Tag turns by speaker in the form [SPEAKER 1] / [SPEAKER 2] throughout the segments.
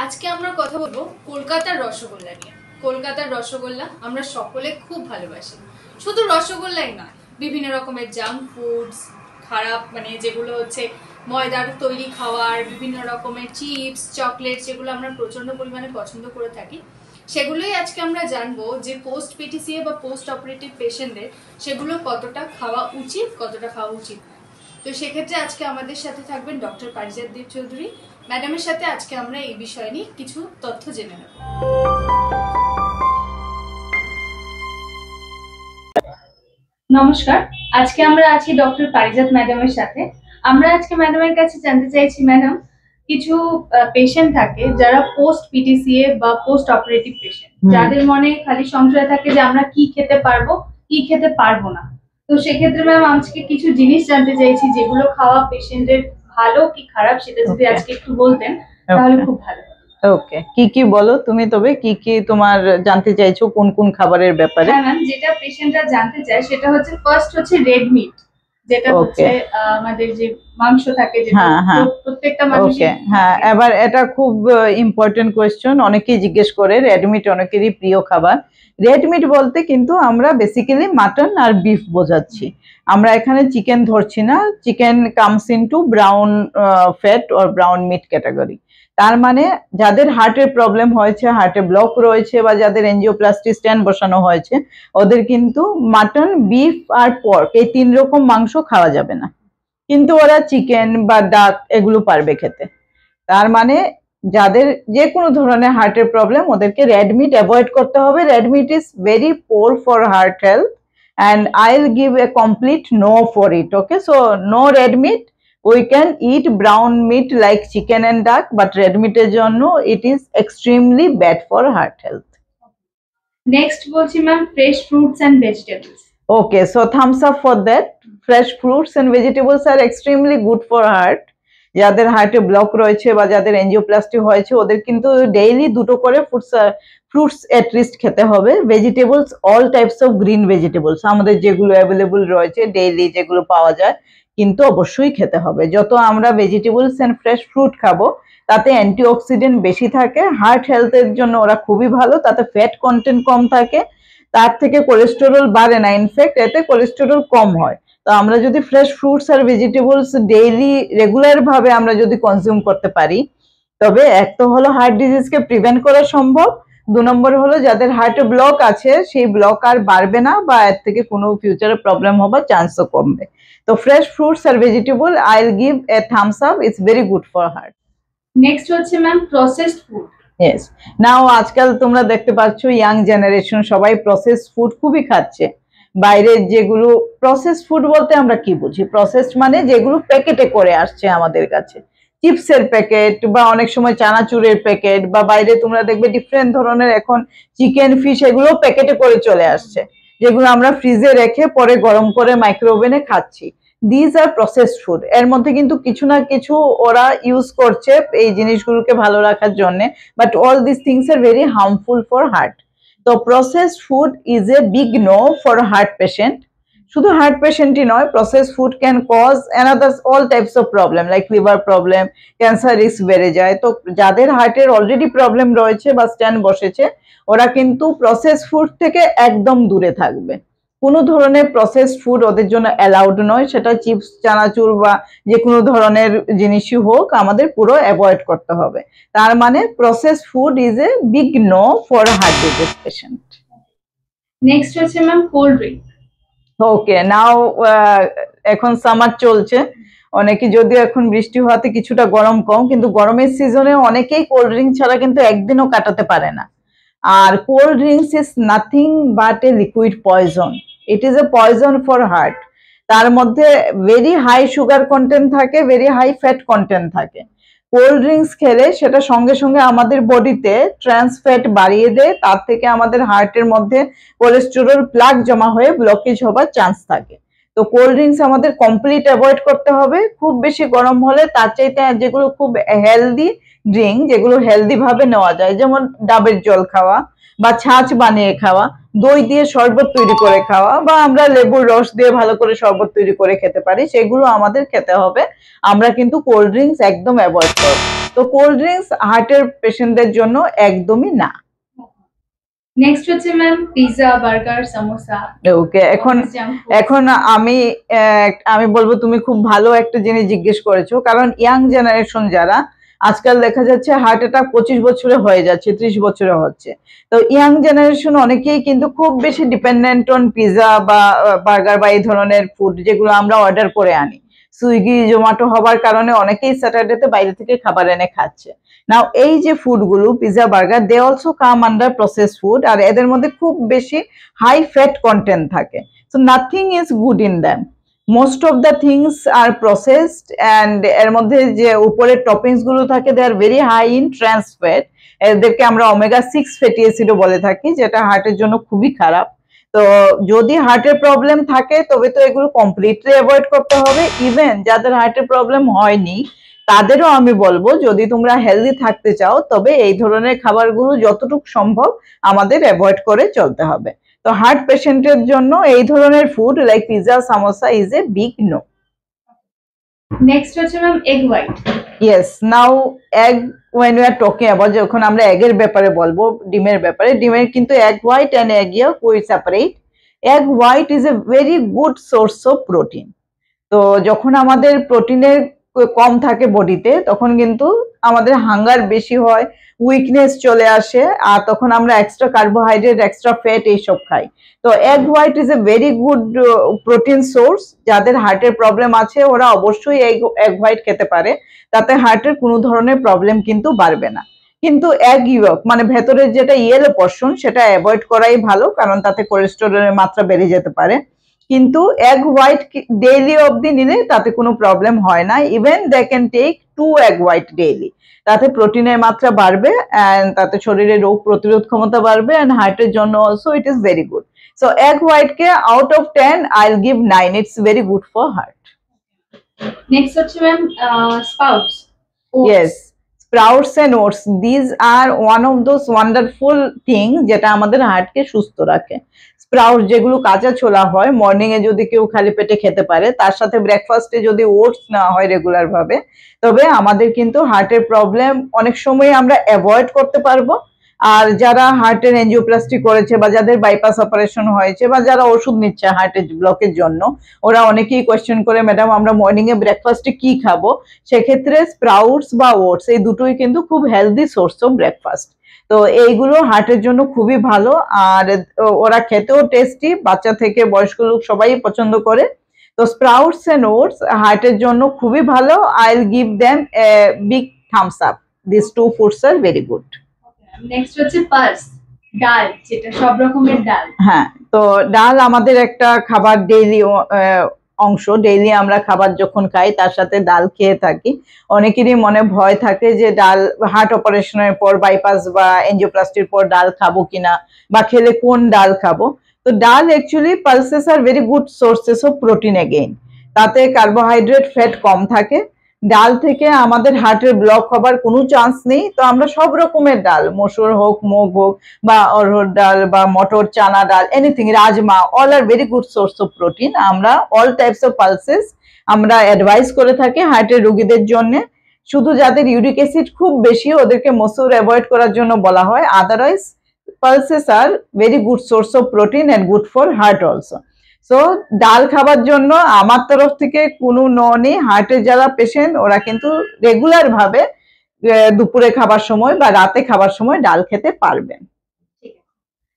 [SPEAKER 1] আজকে আমরা কথা বলবো কলকাতার রসগোল্লা নিয়ে। কলকাতার রসগোল্লা আমরা সকলে খুব ভালোবাসি। শুধু রসগোল্লাই নয়, বিভিন্ন রকমের জাঙ্ক ফুডস, খারাপ যেগুলো হচ্ছে ময়দার তৈরি খাবার, বিভিন্ন রকমের চিপস, চকলেট, যেগুলো আমরা প্রচন্ড পরিমাণে পছন্দ করে থাকি, সেগুলোই আজকে আমরা জানবো যে পোস্ট পিটিসিএ বা পোস্ট অপারেটিভ পেশেন্টদের সেগুলো কতটা খাওয়া উচিত, কতটা খাওয়া উচিত। তো সেক্ষেত্রে আজকে আমাদের সাথে থাকবেন ডক্টর পারিজাত দেব চৌধুরী ম্যাডামের সাথে আজকে আমরা এই বিষয় নিয়ে কিছু তথ্য জেনে নেব। নমস্কার, আজকে আমরা আছি ডক্টর পারিজাত ম্যাডামের সাথে। আমরা আজকে ম্যাডামের কাছে জানতে চাইছি, ম্যাডাম, কিছু পেশেন্ট থাকে যারা পোস্ট পিটিসিএ বা পোস্ট অপারেটিভ পেশেন্ট, যাদের মনে খালি সংশয় থাকে যে আমরা কি খেতে পারবো কি খেতে পারবো না। তো সেক্ষেত্রে ম্যাম আজকে কিছু জিনিস জানতে চাইছি যেগুলো খাওয়া পেশেন্টের ভালো কি খারাপ, সেটা যদি আজকে একটু বলতেন তাহলে খুব ভালো।
[SPEAKER 2] ওকে, কি কি বলো তুমি, তবে কি কি তোমার জানতে চাইছো, কোন কোন খাবারের ব্যাপারে?
[SPEAKER 1] হ্যাঁ ম্যাম, যেটা পেশেন্টরা জানতে চায় সেটা হচ্ছে ফার্স্ট হচ্ছে রেড মিট, যেটা হচ্ছে আমাদের যে মাংস থাকে, যেটা প্রত্যেকটা মানুষের।
[SPEAKER 2] হ্যাঁ, এবার এটা খুব ইম্পর্টেন্ট কোয়েশ্চেন, অনেকেই জিজ্ঞেস করে। রেড মিট অনেকেরই প্রিয় খাবার। রেড মিট বলতে কিন্তু আমরা বেসিক্যালি মাটন আর বিফ বোঝাচ্ছি। আমরা এখানে চিকেন ধরছি না। Chicken comes into brown fat or brown meat category. তার মানে যাদের হার্টের প্রবলেম হয়েছে, হার্টে ব্লক রয়েছে, বা যাদের এনজিওপ্লাস্টি স্ট্যান্ড বসানো হয়েছে, ওদের কিন্তু মাটন, বিফ আর পর্ক এই 3 রকম মাংস খাওয়া যাবে না, কিন্তু ওরা চিকেন বা ডাক এগুলো পারবে খেতে। তার মানে যাদের যে কোনো ধরনের হার্টের প্রবলেম, ওদেরকে রেড মিট অ্যাভয়েড করতে হবে। Red meat is very poor for heart health and I'll give a complete no for it. Okay, so no red meat. We can eat brown meat like chicken and duck, but red meat এর জন্য it is extremely bad for heart health.
[SPEAKER 1] Next বলছি ma'am fresh fruits and vegetables.
[SPEAKER 2] Okay, so thumbs up for that. Fresh fruits and vegetables are extremely good for heart. যাদের হার্টে block রয়েছে বা যাদের angioplasty হয়েছে, ওদের কিন্তু ডেইলি 2টো করে ফ্রুটস এট লিস্ট খেতে হবে। Vegetables, all types of green vegetables, আমাদের যেগুলো অ্যাভেলেবল রয়েছে ডেইলি, যেগুলো পাওয়া যায়, কিন্তু অবশ্যই খেতে হবে। যত আমরা ভেজিটেবলস এন্ড ফ্রেশ ফ্রুট খাবো, তাতে অ্যান্টিঅক্সিডেন্ট বেশি থাকে, হার্ট হেলথের জন্য ওরা খুবই ভালো। তাতে ফ্যাট কন্টেন্ট কম থাকে, তার থেকে কোলেস্টেরল বাড়ে না, ইনফ্যাক্ট এতে কোলেস্টেরল কম হয়। তো আমরা যদি ফ্রেশ ফ্রুটস আর ভেজিটেবলস ডেইলি রেগুলার ভাবে আমরা যদি কনজিউম করতে পারি, তবে এক তো হলো হার্ট ডিজিজকে প্রিভেন্ট করা সম্ভব, 2 নম্বর হলো যাদের হার্টে ব্লক আছে সেই ব্লক আর বাড়বে না, বা এর থেকে কোনো ফিউচারে প্রবলেম হবার চান্সও কমবে। তো ফ্রেশ ফ্রুটস আর vegetable, I will give a thumbs up, it's very good for heart.
[SPEAKER 1] Next হচ্ছে ma'am processed food.
[SPEAKER 2] Yes, now আজকাল তোমরা দেখতে পাচ্ছ ইয়াং জেনারেশন সবাই প্রসেসড ফুড খুবই খাচ্ছে। বাইরের যেগুলো প্রসেস ফুড বলতে আমরা কি বুঝি? প্রসেসড মানে যেগুলো প্যাকেটে করে আসছে আমাদের কাছে, চিপসের প্যাকেট বা অনেক সময় চানাচুরের প্যাকেট, বা বাইরে তোমরা দেখবে ডিফারেন্ট ধরনের এখন চিকেন, ফিশ, এগুলো প্যাকেটে করে চলে আসছে, যেগুলো আমরা ফ্রিজে রেখে পরে গরম করে মাইক্রোওভেনে খাচ্ছি। This are processed food. এর মধ্যে কিন্তু কিছু না কিছু ওরা ইউজ করছে এই জিনিসগুলোকে ভালো রাখার জন্য, but all this things are very harmful for heart. তো processed food is a big no for heart patient. শুধু হার্ট পেশেন্টই নয়, processed food can cause another all types of problem like liver problem, cancer risk বেড়ে যায়। তো যাদের হার্টের already problem রয়েছে বা স্ট্যান্ড বসেছে, ওরা কিন্তু প্রসেসড ফুড থেকে একদম দূরে থাকবে। কোনো ধরনের প্রসেসড ফুড ওদের জন্য অ্যালাউড নয়, সেটা চিপস, চানাচুর বা যে কোনো ধরনের জিনিসই হোক, আমাদের পুরো অ্যাভয়েড করতে হবে। তার মানে processed food is a big no for heart disease patient.
[SPEAKER 1] Next হচ্ছে ma'am cold drink.
[SPEAKER 2] Okay, now এখন সামার চলছে, অনেকে যদিও এখন বৃষ্টি হওয়াতে কিছুটা গরম কম, কিন্তু গরমের সিজনে অনেকেই কোল্ড ড্রিঙ্ক ছাড়া কিন্তু একদিনও কাটাতে পারে না। আর cold drinks is nothing but a liquid poison. It is a poison for heart. তার মধ্যে ভেরি হাই সুগার কন্টেন্ট থাকে, ভেরি হাই ফ্যাট কন্টেন্ট থাকে। কোল্ড ড্রিঙ্কস খেলে সেটা সঙ্গে সঙ্গে আমাদের বডিতে ট্রান্স ফ্যাট বাড়িয়ে দেয়, তার থেকে আমাদের হার্টের মধ্যে কোলেস্টেরল প্লাক জমা হয়ে ব্লকেজ হবার চান্স থাকে। তো কোল্ড ড্রিঙ্কস আমাদের কমপ্লিট অ্যাভয়েড করতে হবে। খুব বেশি গরম হলে তার চাইতে যেগুলো খুব হেলদি ড্রিঙ্ক, যেগুলো হেলদি ভাবে নেওয়া যায়, যেমন ডাবের জল খাওয়া বা ছাঁচ বানিয়ে খাওয়া, দই দিয়ে শরবত তৈরি করে খাওয়া, বা আমরা লেবুর রস দিয়ে ভালো করে শরবত তৈরি করে খেতে পারি, সেগুলো আমাদের খেতে হবে। আমরা কিন্তু কোল্ড ড্রিঙ্কস একদম অ্যাভয়েড করব। তো কোল্ড ড্রিঙ্কস হার্টের পেশেন্টদের জন্য একদমই না।
[SPEAKER 1] নেক্সট হচ্ছে ম্যাম পিৎজা, বার্গার, সামোসা।
[SPEAKER 2] ওকে, এখন আমি বলবো তুমি খুব ভালো একটা জিনিস জিজ্ঞেস করেছো, কারণ ইয়াং জেনারেশন যারা আজকাল দেখা যাচ্ছে হার্ট অ্যাটাক 25 বছরে হয়ে যাচ্ছে, 30 বছরে হচ্ছে। তো ইয়াং জেনারেশন অনেকেই কিন্তু খুব বেশি ডিপেন্ডেন্ট অন পিৎজা বা বার্গার বা এই ধরনের ফুড, যেগুলো আমরা অর্ডার করে আনি। সুইগি জোম্যাটো হবার কারণে অনেকেই স্যাটারডেতে বাইরে থেকে খাবার এনে খাচ্ছে। নাও এই যে ফুডগুলো pizza burger, they also come under process food, আর এদের মধ্যে খুব বেশি হাই ফ্যাট কন্টেন্ট থাকে। So nothing is good in them, most of the things are processed, and এর মধ্যে যে উপরের টপিংস গুলো থাকে they are very high in trans fat. এদেরকে আমরা ওমেগা 6 ফ্যাটি অ্যাসিডও বলে থাকি, যেটা হার্টের জন্য খুবই খারাপ। তো যদি হার্টের প্রবলেম থাকে তবে তো এগুলো কমপ্লিটলি অ্যাভয়েড করতে হবে। ইভেন যাদের হার্টের প্রবলেম হয়নি তাদেরও আমি বলবো, যদি তোমরা হেলদি থাকতে চাও তবে এই ধরনের খাবারগুলো যতটুকু সম্ভব আমাদের অ্যাভয়েড করে চলতে হবে। তো হার্ট পেশেন্টের জন্য এই ধরনের food like pizza, samosa is a big no.
[SPEAKER 1] Next হচ্ছে ma'am egg white.
[SPEAKER 2] Yes, now egg when we are talking about, যখন আমরা এগের ব্যাপারে বলবো, ডিমের ব্যাপারে, ডিমের কিন্তু egg white and egg yolk we separate. Egg white is a very good source of protein. তো যখন আমাদের প্রোটিনের কম থাকে বডিতে, তখন কিন্তু আমাদের হাঙ্গার বেশি হয়, উইকনেস চলে আসে, আর তখন আমরা এক্সট্রা কার্বোহাইড্রেট, এক্সট্রা ফ্যাট এইসব খাই। তো egg white is a very good protein source. যাদের হার্টের প্রবলেম আছে ওরা অবশ্যই এগ হোয়াইট খেতে পারে, তাতে হার্টের কোনো ধরনের প্রবলেম কিন্তু বাড়বে না। কিন্তু এগ ইয়ক মানে ভেতরের যেটা ইয়েলো পোর্শন, সেটা অ্যাভয়েড করাই ভালো, কারণ তাতে কোলেস্টেরলের মাত্রা বেড়ে যেতে পারে। কিন্তু এগ হোয়াইট ডেইলি অবধি নিলে তাতে কোনো প্রবলেম হয় না। Even they can take 2 egg white daily, তাতে প্রোটিনের মাত্রা বাড়বে, এন্ড তাতে শরীরে রোগ প্রতিরোধ ক্ষমতা বাড়বে, এন্ড হার্টের জন্য also it is very good. So egg white কে out of 10 I will give 9, it's very good for heart.
[SPEAKER 1] Next হচ্ছে ma'am sprouts.
[SPEAKER 2] Yes, sprouts and oats, these are one of those wonderful things যেটা আমাদের হার্টকে সুস্থ রাখে। Sprout যেগুলো কাঁচা ছোলা হয়, মর্নিং এ যদি কেউ খালি পেটে খেতে পারে, তার সাথে ব্রেকফাস্টে যদি ওটস নেওয়া হয় রেগুলার ভাবে, তবে আমাদের কিন্তু হার্টের প্রবলেম অনেক সময় আমরা অ্যাভয়েড করতে পারবো। আর যারা হার্টের এনজিওপ্লাস্টি করেছে বা যাদের বাইপাস অপারেশন হয়েছে বা যারা ওষুধ নিচ্ছে হার্টের ব্লকের জন্য, ওরা অনেকেই কোয়েশ্চেন করে, ম্যাডাম আমরা মর্নিং এ ব্রেকফাস্টে কি খাবো? সেক্ষেত্রে স্প্রাউটস বা ওটস এই দুটোই কিন্তু খুব হেলদি সোর্স অফ ব্রেকফাস্ট। তো এইগুলো হার্টের জন্য খুবই ভালো, আর ওরা খেতেও টেস্টি, বাচ্চা থেকে বয়স্ক লোক সবাই পছন্দ করে। তো স্প্রাউটস এন্ড ওটস হার্টের জন্য খুবই ভালো। I will give them a big thumbs up, this two foods are very good.
[SPEAKER 1] Next হচ্ছে পালস, ডাল, যেটা সব রকমের ডাল।
[SPEAKER 2] হ্যাঁ, তো ডাল আমাদের একটা খাবার, ডেইলি অংশ। ডেইলি আমরা খাবার যখন খাই তার সাথে ডাল খেয়ে থাকি। অনেকেরই মনে ভয় থাকে যে ডাল হার্ট অপারেশনের পর, বাইপাস বা এনজিওপ্লাস্টির পর ডাল খাবো কিনা, বা খেলে কোন ডাল খাবো। তো ডাল actually pulses are very good sources of protein again. তাতে কার্বোহাইড্রেট, ফ্যাট কম থাকে। ডাল থেকে আমাদের হার্টের ব্লক হবার কোনো চান্স নেই। তো আমরা সব রকমের ডাল, মসুর হোক, মুগ হোক, বা অরহর ডাল বা মটর, চানা ডাল, anything, rajma, all R very good source of protein. আমরা অল টাইপস অফ পালসেস আমরা অ্যাডভাইস করে থাকি হার্টের রোগীদের জন্য। শুধু যাদের ইউরিক অ্যাসিড খুব বেশি ওদেরকে মসুর অ্যাভয়েড করার জন্য বলা হয়, otherwise pulses are very good source of protein and good for heart also. So ডাল খাবার জন্য আমার তরফ থেকে কোনো নো নেই। হার্টের যারা পেশেন্ট ওরা কিন্তু রেগুলার ভাবে দুপুরে খাবার সময় বা রাতে খাবার সময় ডাল খেতে পারবেন।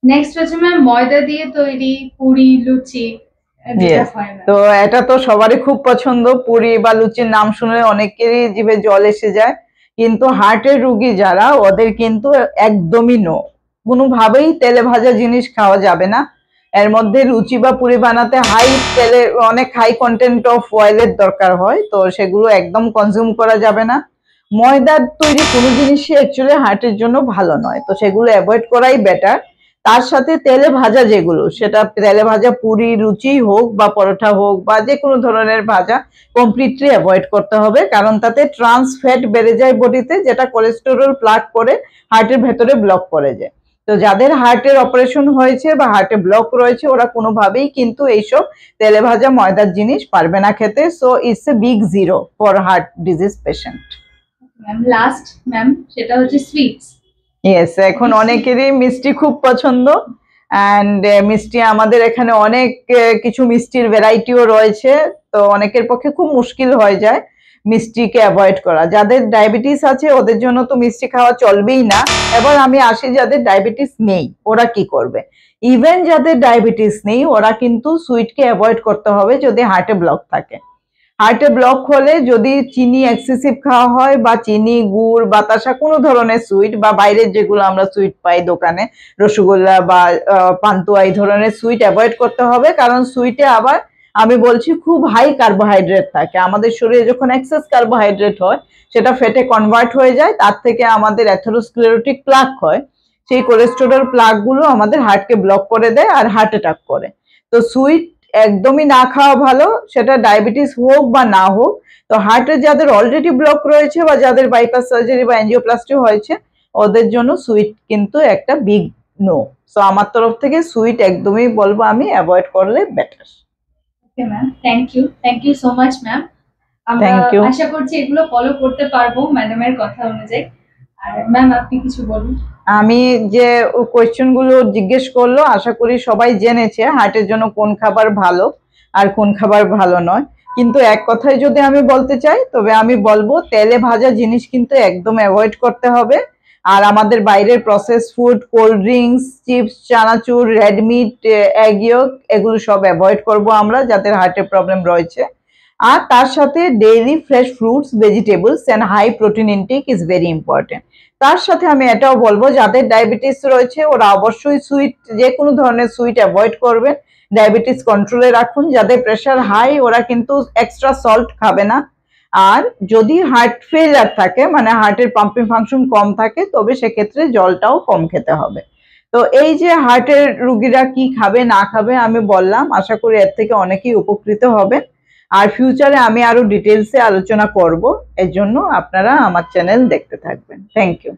[SPEAKER 1] নেক্সট হচ্ছে ম্যাম ময়দা দিয়ে তৈরি পুরি, লুচি।
[SPEAKER 2] তো এটা তো সবারই খুব পছন্দ, পুরি বা লুচির নাম শুনলে অনেকেরই জিভে জল এসে যায়। কিন্তু হার্টের রোগী যারা, ওদের কিন্তু একদমই নো, কোনোভাবেই তেলে ভাজা জিনিস খাওয়া যাবে না। এর মধ্যে লুচি বা পুরি বানাতে হাই তেলে, অনেক হাই কন্টেন্ট অফ অয়েলের দরকার হয়, তো সেগুলো একদম কনজিউম করা যাবে না। ময়দার তৈরি কোনো জিনিসই অ্যাকচুয়ালি হার্টের জন্য ভালো নয়, তো সেগুলো অ্যাভয়েড করাই বেটার। তার সাথে তেলে ভাজা যেগুলো, সেটা তেলে ভাজা পুরি লুচি হোক বা পরোটা হোক বা যে কোনো ধরনের ভাজা কমপ্লিটলি অ্যাভয়েড করতে হবে, কারণ তাতে ট্রান্স ফ্যাট বেড়ে যায় বডিতে, যেটা কোলেস্টেরল প্লাগ করে হার্টের ভেতরে ব্লক করে যায়। তো যাদের হার্টের অপারেশন হয়েছে বা হার্টে ব্লক রয়েছে ওরা কোনোভাবেই কিন্তু এইসব তেলে ভাজা ময়দার জিনিস পারবে না খেতে। So it's a big zero for heart disease patient.
[SPEAKER 1] Ma'am last ma'am, সেটা হচ্ছে সুইটস।
[SPEAKER 2] ইয়েস, এখন অনেকেরই মিষ্টি খুব পছন্দ, অ্যান্ড মিষ্টি আমাদের এখানে অনেক কিছু মিষ্টির ভ্যারাইটিও রয়েছে, তো অনেকের পক্ষে খুব মুশকিল হয়ে যায় মিষ্টিকে অ্যাভয়েড করা। যাদের ডায়াবেটিস আছে ওদের জন্য তো মিষ্টি খাওয়া চলবেই না। এবার আমি আসি যাদের ডায়াবেটিস নেই ওরা কি করবে। ইভেন যাদের ডায়াবেটিস নেই ওরা কিন্তু সুইটকে অ্যাভয়েড করতে হবে যদি হার্টে ব্লক থাকে। হার্টে ব্লক হলে যদি চিনি এক্সেসিভ খাওয়া হয় বা চিনি গুড় বাতাসা কোনো ধরনের সুইট বা বাইরের যেগুলো আমরা সুইট পাই দোকানে রসগোল্লা বা পান্তুয়া এই ধরনের সুইট অ্যাভয়েড করতে হবে, কারণ সুইটে আবার আমি বলছি খুব হাই কার্বোহাইড্রেট থাকে। আমাদের শরীরে যখন এক্সেস কার্বোহাইড্রেট হয় সেটা ফ্যাটে কনভার্ট হয়ে যায়, তার থেকে আমাদের অ্যাথেরোস্ক্লেরোটিক প্লাক হয়। সেই কোলেস্টেরল প্লাক গুলো আমাদের হার্টকে ব্লক করে দেয় আর হার্ট অ্যাটাক করে। তো সুইট একদমই না খাওয়া ভালো, সেটা ডায়াবেটিস হোক বা না হোক। তো হার্টে যাদের অলরেডি ব্লক রয়েছে বা যাদের বাইপাস সার্জারি বা এনজিওপ্লাস্টি হয়েছে ওদের জন্য সুইট কিন্তু একটা বিগ নো। সো আমার তরফ থেকে সুইট একদমই বলবো আমি অ্যাভয়েড করলে better.
[SPEAKER 1] Okay ma'am, thank you so much ma'am. আমরা
[SPEAKER 2] Thank you.
[SPEAKER 1] আশা করছি এগুলো ফলো করতে পারবো ম্যাডামের কথা অনুযায়ী। আর ম্যাম আপনি কিছু বলুন।
[SPEAKER 2] আমি যে কোয়েশ্চেন গুলো জিজ্ঞেস করলো আশা করি সবাই জেনেছে হার্টের জন্য কোন খাবার ভালো আর কোন খাবার ভালো নয়। কিন্তু এক কথায় যদি আমি বলতে চাই তবে আমি বলবো তেলে ভাজা জিনিস কিন্তু একদম অ্যাভয়েড করতে হবে। আর আমাদের বাইরের process food, cold drinks, chips, chanachur, red meat, egg yolk এগুলো সব অ্যাভয়েড করব আমরা যাদের হার্টের প্রবলেম রয়েছে। আর তার সাথে daily fresh fruits, vegetables and high protein intake is very important. তার সাথে আমি এটাও বলবো যাদের ডায়াবেটিস রয়েছে ওরা অবশ্যই সুইট, যে কোনো ধরনের সুইট অ্যাভয়েড করবেন, ডায়াবেটিস কন্ট্রোলে রাখুন। যাদের প্রেশার হাই ওরা কিন্তু এক্সট্রা সল্ট খাবে না। আর যদি হার্ট ফেলিয়ার থাকে মানে হার্টের পাম্পিং ফাংশন কম থাকে তবে সেক্ষেত্রে জলটাও কম খেতে হবে। তো এই যে হার্টের রুগীরা কি খাবে না খাবে আমি বললাম, আশা করি এর থেকে অনেকেই উপকৃত হবে। আর ফিউচারে আমি আরো ডিটেলসে আলোচনা করব, এর জন্য আপনারা আমার চ্যানেল দেখতে থাকবেন। Thank you.